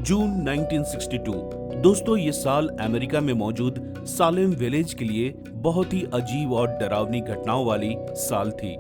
जून 1962। दोस्तों, ये साल अमेरिका में मौजूद सालेम विलेज के लिए बहुत ही अजीब और डरावनी घटनाओं वाली साल थी।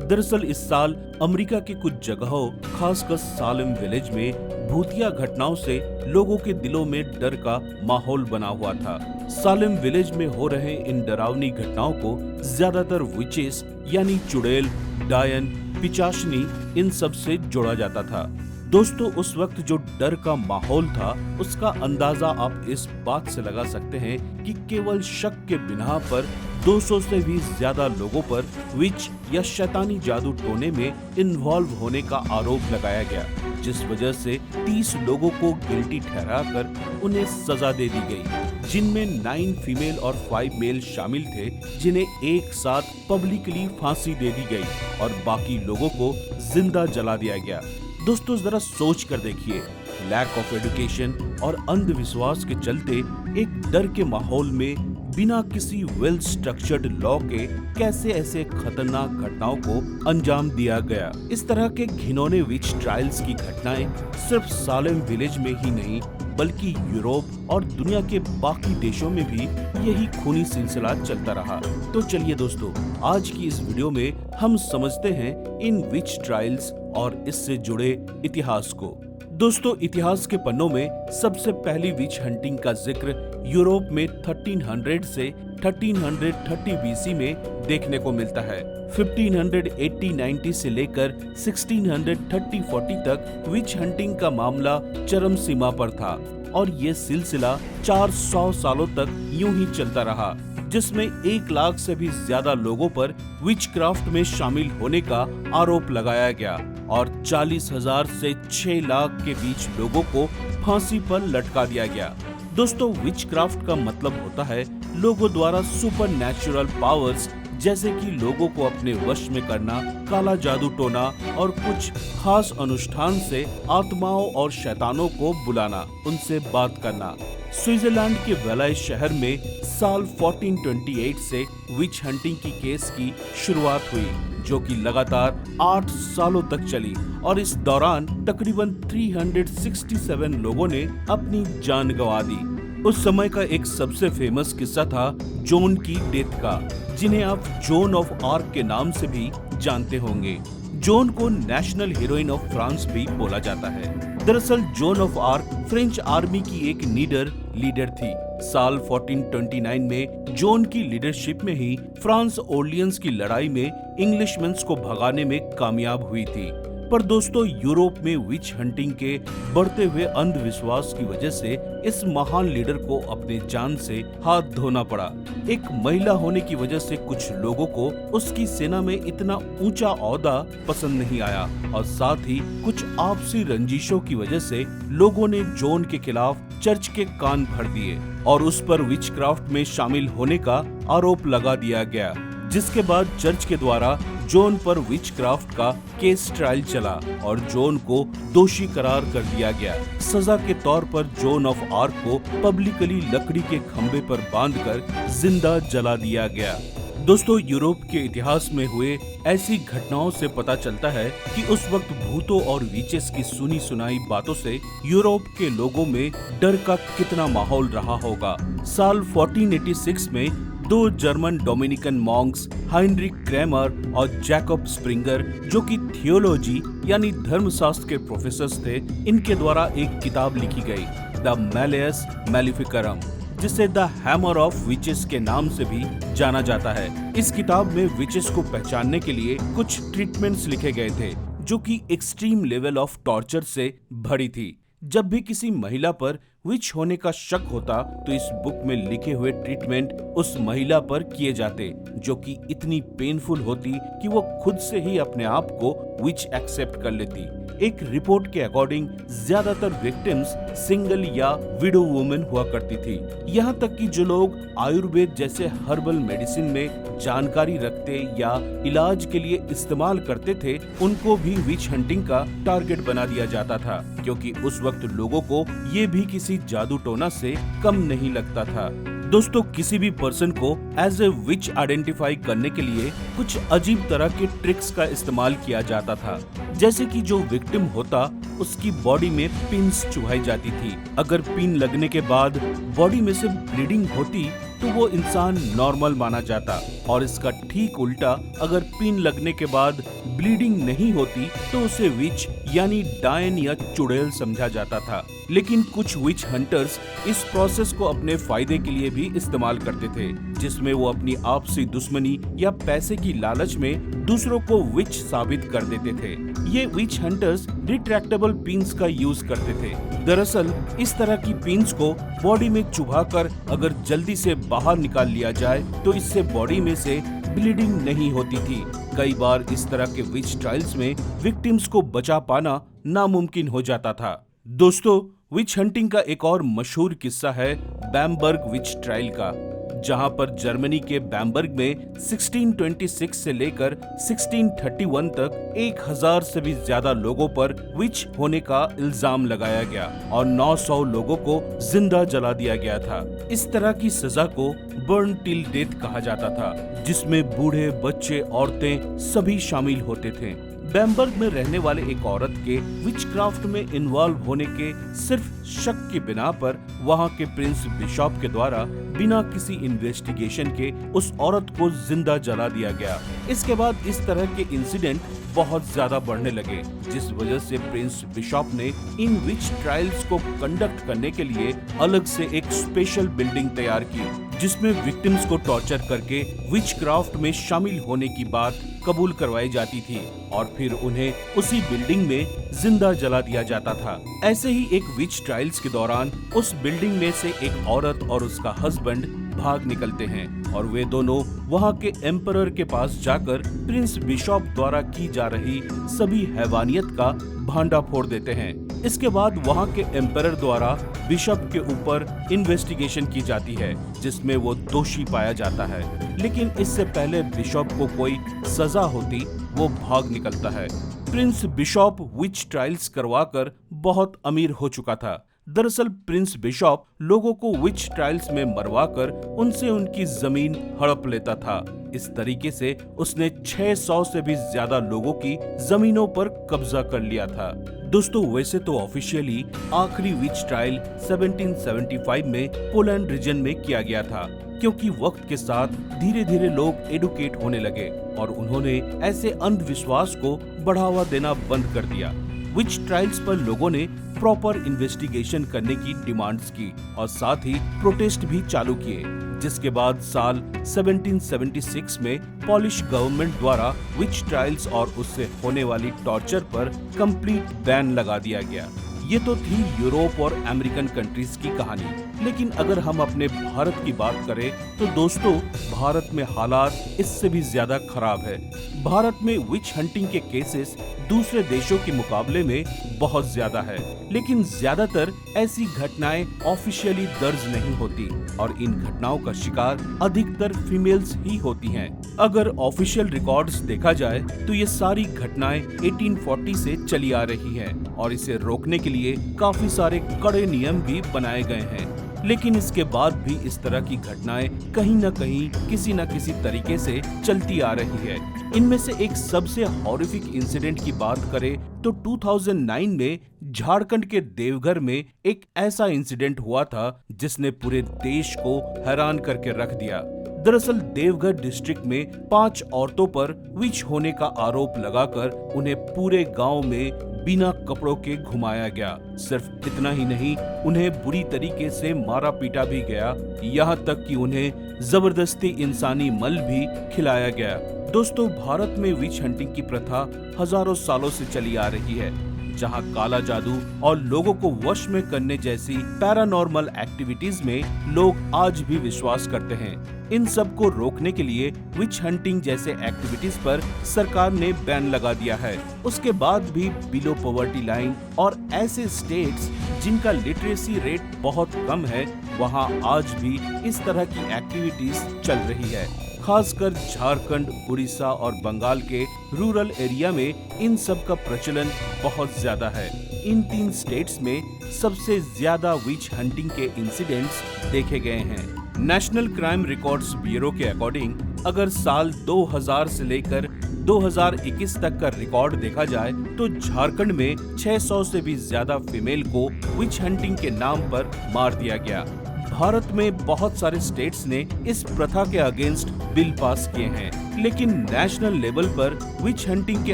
दरअसल इस साल अमेरिका के कुछ जगहों, खासकर सालेम विलेज में भूतिया घटनाओं से लोगों के दिलों में डर का माहौल बना हुआ था। सालेम विलेज में हो रहे इन डरावनी घटनाओं को ज्यादातर विचेस यानी चुड़ैल, डायन, पिचाशनी इन सब से जोड़ा जाता था। दोस्तों, उस वक्त जो डर का माहौल था उसका अंदाजा आप इस बात से लगा सकते हैं कि केवल शक के बिना पर 200 से भी ज्यादा लोगों पर विच या शैतानी जादू टोने में इन्वॉल्व होने का आरोप लगाया गया, जिस वजह से 30 लोगों को गिल्टी ठहराकर उन्हें सजा दे दी गई, जिनमें 9 फीमेल और 5 मेल शामिल थे, जिन्हें एक साथ पब्लिकली फांसी दे दी गई और बाकी लोगों को जिंदा जला दिया गया। दोस्तों, जरा सोच कर देखिए, लैक ऑफ एजुकेशन और अंधविश्वास के चलते एक डर के माहौल में बिना किसी वेल स्ट्रक्चर्ड लॉ के कैसे ऐसे खतरनाक घटनाओं को अंजाम दिया गया। इस तरह के घिनौने विच ट्रायल्स की घटनाएं सिर्फ सालेम विलेज में ही नहीं बल्कि यूरोप और दुनिया के बाकी देशों में भी यही खूनी सिलसिला चलता रहा। तो चलिए दोस्तों, आज की इस वीडियो में हम समझते हैं इन विच ट्रायल्स और इससे जुड़े इतिहास को। दोस्तों, इतिहास के पन्नों में सबसे पहली विच हंटिंग का जिक्र यूरोप में 1300 से 1330 बीसी में देखने को मिलता है। 1580-90 से लेकर 1630-40 तक विच हंटिंग का मामला चरम सीमा पर था और ये सिलसिला 400 सालों तक यूं ही चलता रहा, जिसमें 1 लाख से भी ज्यादा लोगों पर विचक्राफ्ट में शामिल होने का आरोप लगाया गया और 40,000 से 6 लाख के बीच लोगों को फांसी पर लटका दिया गया। दोस्तों, विचक्राफ्ट का मतलब होता है लोगों द्वारा सुपर नेचुरल पावर्स, जैसे कि लोगों को अपने वश में करना, काला जादू टोना और कुछ खास अनुष्ठान से आत्माओं और शैतानों को बुलाना, उनसे बात करना। स्विट्जरलैंड के वेलाय शहर में साल 1428 से विच हंटिंग की केस की शुरुआत हुई, जो कि लगातार 8 सालों तक चली और इस दौरान तकरीबन 367 लोगों ने अपनी जान गंवा दी। उस समय का एक सबसे फेमस किस्सा था जॉन की डेथ का, जिन्हें आप जॉन ऑफ आर्क के नाम से भी जानते होंगे। जॉन को नेशनल हीरोइन ऑफ फ्रांस भी बोला जाता है। दरअसल John of arc French army की एक लीडर थी। साल 1429 में जॉन की लीडरशिप में ही फ्रांस ओर्लियंस की लड़ाई में इंग्लिशमैन्स को भगाने में कामयाब हुई थी। पर दोस्तों, यूरोप में विच हंटिंग के बढ़ते हुए अंधविश्वास की वजह से इस महान लीडर को अपने जान से हाथ धोना पड़ा। एक महिला होने की वजह से कुछ लोगों को उसकी सेना में इतना ऊंचा ओहदा पसंद नहीं आया और साथ ही कुछ आपसी रंजिशों की वजह से लोगों ने जॉन के खिलाफ चर्च के कान भर दिए और उस पर विचक्राफ्ट में शामिल होने का आरोप लगा दिया गया, जिसके बाद चर्च के द्वारा जॉन पर विचक्राफ्ट का केस ट्रायल चला और जॉन को दोषी करार कर दिया गया। सजा के तौर पर जॉन ऑफ आर्क को पब्लिकली लकड़ी के खंभे पर बांधकर जिंदा जला दिया गया। दोस्तों, यूरोप के इतिहास में हुए ऐसी घटनाओं से पता चलता है कि उस वक्त भूतों और विचेस की सुनी सुनाई बातों से यूरोप के लोगों में डर का कितना माहौल रहा होगा। साल 1486 में 2 German Dominican monks Heinrich Kramer और जैकब स्प्रिंगर, जो कि थियोलॉजी यानी धर्मशास्त्र के प्रोफेसर थे, इनके द्वारा एक किताब लिखी गई, द मैलेस मैलिफिकरम, जिसे द हैमर ऑफ विचेस के नाम से भी जाना जाता है। इस किताब में विचेस को पहचानने के लिए कुछ ट्रीटमेंट्स लिखे गए थे, जो कि एक्सट्रीम लेवल ऑफ टॉर्चर से भरी थी। जब भी किसी महिला पर विच होने का शक होता तो इस बुक में लिखे हुए ट्रीटमेंट उस महिला पर किए जाते, जो कि इतनी पेनफुल होती कि वो खुद से ही अपने आप को विच एक्सेप्ट कर लेती। एक रिपोर्ट के अकॉर्डिंग ज्यादातर विक्टिम्स सिंगल या विडो वुमेन हुआ करती थी। यहाँ तक कि जो लोग आयुर्वेद जैसे हर्बल मेडिसिन में जानकारी रखते या इलाज के लिए इस्तेमाल करते थे, उनको भी विच हंटिंग का टारगेट बना दिया जाता था, क्योंकि उस वक्त लोगों को ये भी किसी जादू टोना से कम नहीं लगता था। दोस्तों, किसी भी पर्सन को एज ए विच आइडेंटिफाई करने के लिए कुछ अजीब तरह के ट्रिक्स का इस्तेमाल किया जाता था। जैसे कि जो विक्टिम होता उसकी बॉडी में पिन्स चुभाई जाती थी। अगर पिन लगने के बाद बॉडी में से ब्लीडिंग होती तो वो इंसान नॉर्मल माना जाता, और इसका ठीक उल्टा, अगर पिन लगने के बाद ब्लीडिंग नहीं होती तो उसे विच यानी डायन या चुड़ैल समझा जाता था। लेकिन कुछ विच हंटर्स इस प्रोसेस को अपने फायदे के लिए भी इस्तेमाल करते थे, जिसमें वो अपनी आपसी दुश्मनी या पैसे की लालच में दूसरों को विच साबित कर देते थे। ये विच हंटर्स रिट्रैक्टेबल पिन्स का यूज करते थे। दरअसल इस तरह की पिन्स को बॉडी में चुभाकर अगर जल्दी से बाहर निकाल लिया जाए तो इससे बॉडी में से ब्लीडिंग नहीं होती थी। कई बार इस तरह के विच ट्रायल्स में विक्टिम्स को बचा पाना नामुमकिन हो जाता था। दोस्तों, विच हंटिंग का एक और मशहूर किस्सा है बैम्बर्ग विच ट्रायल का, जहां पर जर्मनी के बैम्बर्ग में 1626 से लेकर 1631 तक 1000 से भी ज्यादा लोगों पर विच होने का इल्जाम लगाया गया और 900 लोगों को जिंदा जला दिया गया था। इस तरह की सजा को बर्न टिल डेथ कहा जाता था, जिसमें बूढ़े, बच्चे, औरतें सभी शामिल होते थे। बैम्बर्ग में रहने वाले एक औरत के विचक्राफ्ट में इन्वॉल्व होने के सिर्फ शक की बिना पर वहां के प्रिंस बिशॉप के द्वारा बिना किसी इन्वेस्टिगेशन के उस औरत को जिंदा जला दिया गया। इसके बाद इस तरह के इंसिडेंट बहुत ज्यादा बढ़ने लगे, जिस वजह से प्रिंस बिशॉप ने इन विच ट्रायल्स को कंडक्ट करने के लिए अलग से एक स्पेशल बिल्डिंग तैयार की, जिसमें विक्टिम्स को टॉर्चर करके विच क्राफ्ट में शामिल होने की बात कबूल करवाई जाती थी और फिर उन्हें उसी बिल्डिंग में जिंदा जला दिया जाता था। ऐसे ही एक विच ट्रायल्स के दौरान उस बिल्डिंग में से एक औरत और उसका हस्बैंड भाग निकलते हैं और वे दोनों वहां के एम्परर के पास जाकर प्रिंस बिशॉप द्वारा की जा रही सभी हैवानियत का भांडा फोड़ देते हैं। इसके बाद वहां के एम्परर द्वारा बिशप के ऊपर इन्वेस्टिगेशन की जाती है, जिसमें वो दोषी पाया जाता है। लेकिन इससे पहले बिशप को कोई सजा होती, वो भाग निकलता है। प्रिंस बिशॉप विच ट्रायल्स करवाकर बहुत अमीर हो चुका था। दरअसल प्रिंस बिशॉप लोगों को विच ट्रायल्स में मरवाकर उनसे उनकी जमीन हड़प लेता था। इस तरीके से उसने 600 से भी ज्यादा लोगों की जमीनों पर कब्जा कर लिया था। दोस्तों, वैसे तो ऑफिशियली आखिरी विच ट्रायल 1775 में पोलैंड रीजन में किया गया था, क्योंकि वक्त के साथ धीरे धीरे लोग एडुकेट होने लगे और उन्होंने ऐसे अंधविश्वास को बढ़ावा देना बंद कर दिया। विच ट्रायल्स पर लोगों ने प्रॉपर इन्वेस्टिगेशन करने की डिमांड्स की और साथ ही प्रोटेस्ट भी चालू किए, जिसके बाद साल 1776 में पॉलिश गवर्नमेंट द्वारा विच ट्रायल्स और उससे होने वाली टॉर्चर पर कंप्लीट बैन लगा दिया गया। ये तो थी यूरोप और अमेरिकन कंट्रीज की कहानी, लेकिन अगर हम अपने भारत की बात करें तो दोस्तों, भारत में हालात इससे भी ज्यादा खराब है। भारत में विच हंटिंग के केसेस दूसरे देशों के मुकाबले में बहुत ज्यादा है, लेकिन ज्यादातर ऐसी घटनाएं ऑफिशियली दर्ज नहीं होती और इन घटनाओं का शिकार अधिकतर फीमेल्स ही होती हैं। अगर ऑफिशियल रिकॉर्ड्स देखा जाए तो ये सारी घटनाएं 1840 से चली आ रही हैं और इसे रोकने के लिए काफी सारे कड़े नियम भी बनाए गए हैं। लेकिन इसके बाद भी इस तरह की घटनाएं कहीं न कहीं किसी न किसी तरीके से चलती आ रही है। इनमें से एक सबसे हॉरिफिक इंसिडेंट की बात करें तो 2009 में झारखंड के देवघर में एक ऐसा इंसिडेंट हुआ था जिसने पूरे देश को हैरान करके रख दिया। दरअसल देवघर डिस्ट्रिक्ट में 5 औरतों पर विच होने का आरोप लगाकर उन्हें पूरे गांव में बिना कपड़ों के घुमाया गया। सिर्फ इतना ही नहीं, उन्हें बुरी तरीके से मारा पीटा भी गया, यहाँ तक कि उन्हें जबरदस्ती इंसानी मल भी खिलाया गया। दोस्तों, भारत में विच हंटिंग की प्रथा हजारों सालों से चली आ रही है, जहां काला जादू और लोगों को वश में करने जैसी पैरानॉर्मल एक्टिविटीज में लोग आज भी विश्वास करते हैं। इन सब को रोकने के लिए विच हंटिंग जैसे एक्टिविटीज पर सरकार ने बैन लगा दिया है। उसके बाद भी बिलो पॉवर्टी लाइन और ऐसे स्टेट्स जिनका लिटरेसी रेट बहुत कम है, वहां आज भी इस तरह की एक्टिविटीज चल रही है। खासकर झारखंड, उड़ीसा और बंगाल के रूरल एरिया में इन सब का प्रचलन बहुत ज्यादा है। इन 3 स्टेट्स में सबसे ज्यादा विच हंटिंग के इंसिडेंट्स देखे गए हैं। नेशनल क्राइम रिकॉर्ड्स ब्यूरो के अकॉर्डिंग अगर साल 2000 से लेकर 2021 तक का रिकॉर्ड देखा जाए तो झारखंड में 600 से भी ज्यादा फीमेल को विच हंटिंग के नाम पर मार दिया गया। भारत में बहुत सारे स्टेट्स ने इस प्रथा के अगेंस्ट बिल पास किए हैं, लेकिन नेशनल लेवल पर विच हंटिंग के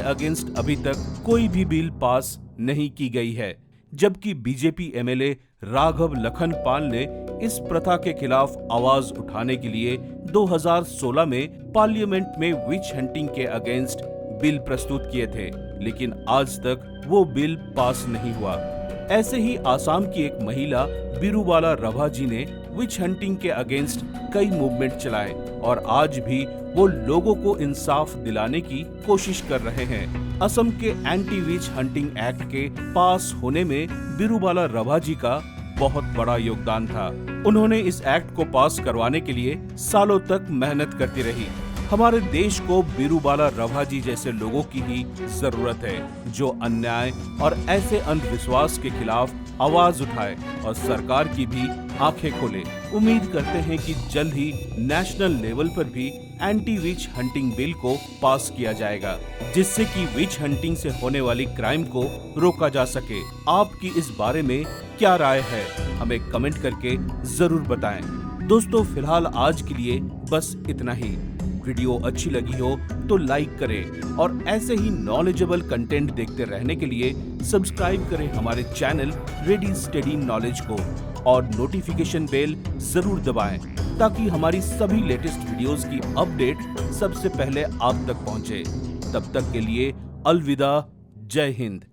अगेंस्ट अभी तक कोई भी बिल पास नहीं की गई है। जबकि बीजेपी एमएलए राघव लखन पाल ने इस प्रथा के खिलाफ आवाज उठाने के लिए 2016 में पार्लियामेंट में विच हंटिंग के अगेंस्ट बिल प्रस्तुत किए थे, लेकिन आज तक वो बिल पास नहीं हुआ। ऐसे ही आसाम की एक महिला बिरुबाला रभा जी ने विच हंटिंग के अगेंस्ट कई मूवमेंट चलाए और आज भी वो लोगों को इंसाफ दिलाने की कोशिश कर रहे हैं। असम के एंटी विच हंटिंग एक्ट के पास होने में बिरुबाला रभा जी का बहुत बड़ा योगदान था। उन्होंने इस एक्ट को पास करवाने के लिए सालों तक मेहनत करती रही। हमारे देश को बिरुबाला रभा जी जैसे लोगों की ही जरूरत है, जो अन्याय और ऐसे अंधविश्वास के खिलाफ आवाज उठाए और सरकार की भी आंखें खोले। उम्मीद करते हैं कि जल्द ही नेशनल लेवल पर भी एंटी विच हंटिंग बिल को पास किया जाएगा, जिससे कि विच हंटिंग से होने वाली क्राइम को रोका जा सके। आपकी इस बारे में क्या राय है, हमें कमेंट करके जरूर बताएं। दोस्तों, फिलहाल आज के लिए बस इतना ही। वीडियो अच्छी लगी हो तो लाइक करें और ऐसे ही नॉलेजेबल कंटेंट देखते रहने के लिए सब्सक्राइब करें हमारे चैनल रेडी स्टडी नॉलेज को और नोटिफिकेशन बेल जरूर दबाएं, ताकि हमारी सभी लेटेस्ट वीडियोस की अपडेट सबसे पहले आप तक पहुंचे। तब तक के लिए अलविदा, जय हिंद।